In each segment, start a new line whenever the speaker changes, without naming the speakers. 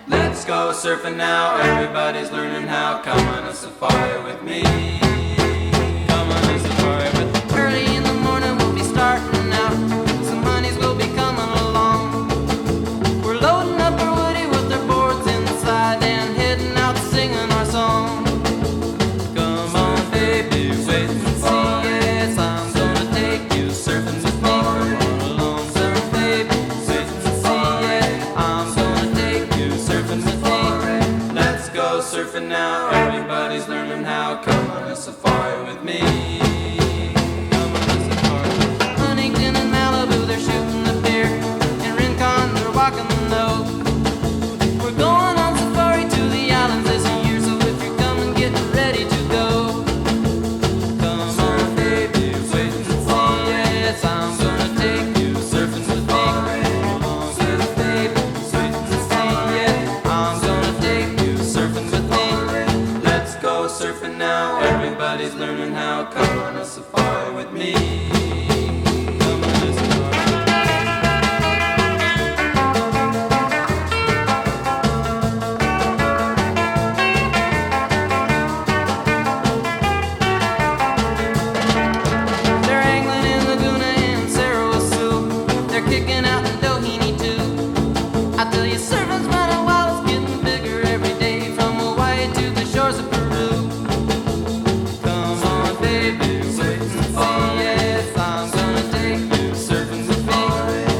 Let's go surfing now, everybody's learning how. Come on a safari with me. Come on a safari with me.
Early in the morning we'll be starting out. Some honeys will be coming along. We're loading up our woody with our boards inside and heading out singing our song. Come on baby, wait and see. Yes, I'm gonna take you surfing with me. Come on along, surf baby, wait and see. Yeah, I'm gonna take you surfing with me.
Let's go surfing now, everybody's learning how. Come on a safari with me. Come on a safari.
Huntington and Malibu, they're shooting the pier. In Rincon, they're walking the nose. We're going on safari to the islands this year, so if you're coming, get ready to go. Come on, baby, wait and see. Yes, I'm gonna take you surfing with me. Come on, surf, baby, wait and see. Yeah, I'm gonna take you surfing with me.
Let's go surfing now, everybody's learning how. Come on a safari with me. Come on a safari.
They're angling in Laguna and Sarasota. They're kicking out in Doheny too. I tell you, surfing's running wild, it's getting bigger every day, from Hawaii to the shores of Peru. Come on, baby, wait and see. Yes, I'm gonna take you surfing with me.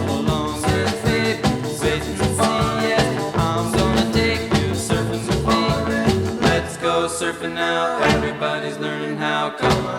Hold on, yes, baby, wait and see. Yes, I'm gonna take you surfing with me.
Let's go surfing now, everybody's learning how. Come on